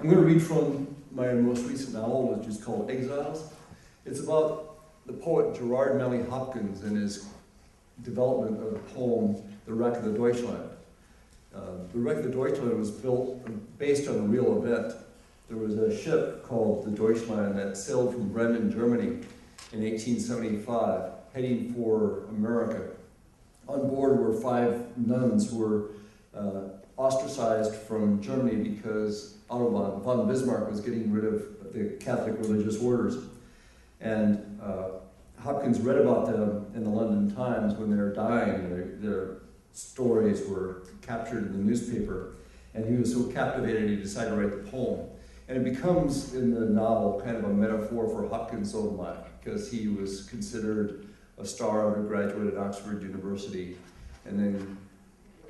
I'm going to read from my most recent novel, which is called Exiles. It's about the poet Gerard Manley Hopkins and his development of the poem, The Wreck of the Deutschland. The Wreck of the Deutschland was based on a real event. There was a ship called the Deutschland that sailed from Bremen, Germany in 1875, heading for America. On board were 5 nuns who were ostracized from Germany because Otto von Bismarck was getting rid of the Catholic religious orders. And Hopkins read about them in the London Times when they were dying. Their stories were captured in the newspaper. And he was so captivated he decided to write the poem. And it becomes, in the novel, kind of a metaphor for Hopkins' own life, because he was considered a star undergraduate at Oxford University. And then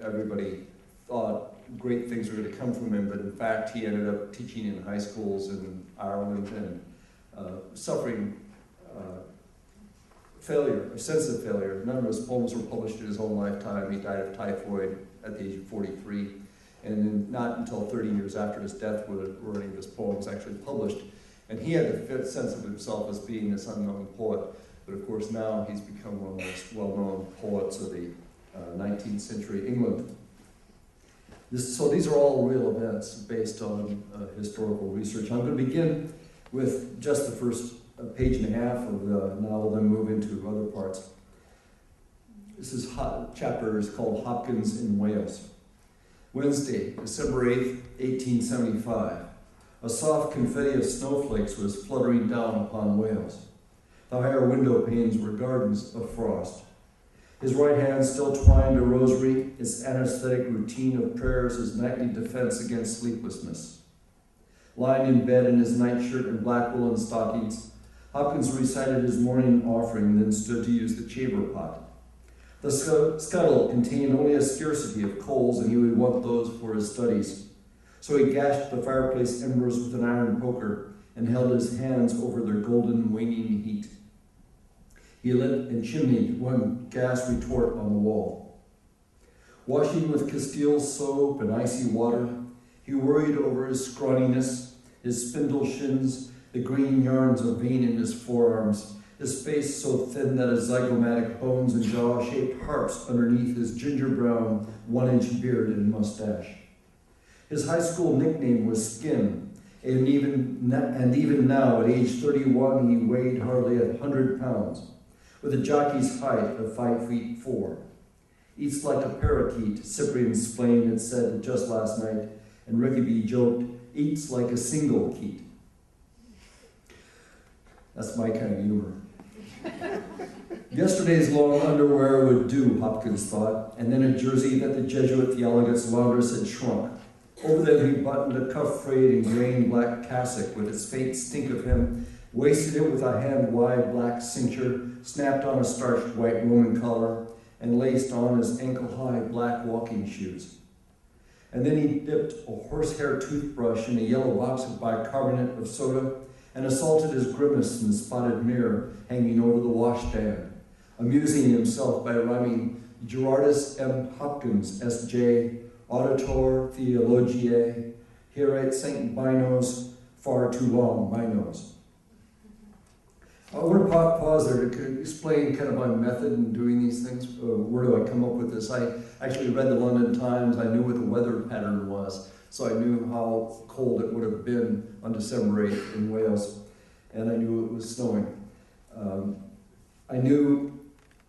everybody thought great things were going to come from him, but in fact he ended up teaching in high schools in Ireland and suffering failure, a sense of failure. None of his poems were published in his own lifetime. He died of typhoid at the age of 43, and then not until 30 years after his death were any of his poems actually published. And he had the sense of himself as being this unknown poet, but of course now he's become one of the most well-known poets of the 19th century England. So these are all real events based on historical research. I'm going to begin with just the first page and a half of the novel, then move into other parts. This chapter is called Hopkins in Wales. Wednesday, December 8th, 1875. A soft confetti of snowflakes was fluttering down upon Wales. The higher window panes were gardens of frost. His right hand still twined a rosary, its anesthetic routine of prayers his nightly defense against sleeplessness. Lying in bed in his nightshirt and black woolen stockings, Hopkins recited his morning offering, then stood to use the chamber pot. The scuttle contained only a scarcity of coals, and he would want those for his studies. So he gashed the fireplace embers with an iron poker and held his hands over their golden waning heat. He lit and chimneyed one gas retort on the wall. Washing with Castile soap and icy water, he worried over his scrawniness, his spindle shins, the green yarns of vein in his forearms, his face so thin that his zygomatic bones and jaw shaped harps underneath his ginger-brown, 1-inch beard and mustache. His high school nickname was Skin, and even now, at age 31, he weighed hardly 100 pounds, with a jockey's height of 5 feet 4. Eats like a parakeet, Cyprian Splain had said just last night, and Rickaby joked, eats like a single keat. That's my kind of humor. Yesterday's long underwear would do, Hopkins thought, and then a jersey that the Jesuit theologist's laundress had shrunk. Over them he buttoned a cuff-frayed and grained black cassock with its faint stink of him, wasted it with a hand-wide black cincture, snapped on a starched white Roman collar, and laced on his ankle-high black walking shoes. And then he dipped a horsehair toothbrush in a yellow box of bicarbonate of soda and assaulted his grimace in the spotted mirror hanging over the washstand, amusing himself by rhyming Gerardus M. Hopkins, S.J., Auditor Theologiae, Here Saint Binos, far too long, my nose. I want to pause there to explain kind of my method in doing these things. Where do I come up with this? I actually read the London Times. I knew what the weather pattern was, so I knew how cold it would have been on December 8th in Wales, and I knew it was snowing.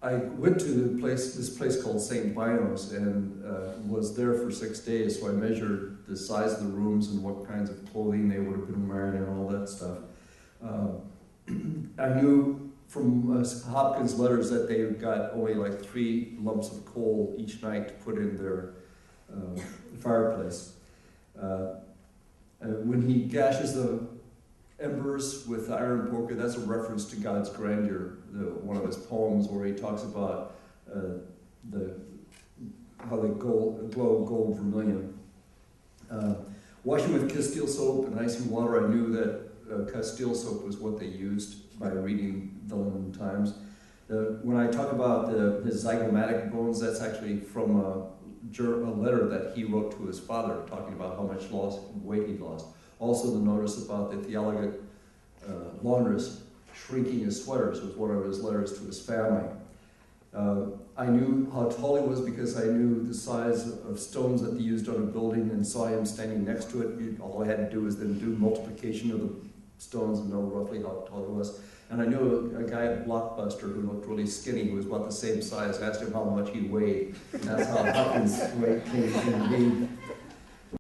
I went to this place called St. Binos and was there for 6 days, so I measured the size of the rooms and what kinds of clothing they would have been wearing and all that stuff. I knew from Hopkins' letters that they got only like 3 lumps of coal each night to put in their fireplace. When he gashes the embers with the iron poker, that's a reference to God's grandeur, one of his poems where he talks about how they glow gold vermilion. Washing with Castile soap and icy water, I knew that Castile soap was what they used by reading the London Times. When I talk about his zygomatic bones, that's actually from a letter that he wrote to his father, talking about how much weight he'd lost. Also the notice about the theologic laundress shrinking his sweaters was one of his letters to his family. I knew how tall he was because I knew the size of stones that they used on a building and saw him standing next to it. All I had to do was then do multiplication of the stones and know roughly how tall he was. And I knew a guy at Blockbuster who looked really skinny, who was about the same size. I asked him how much he weighed, and that's how Hopkins' weight came to be.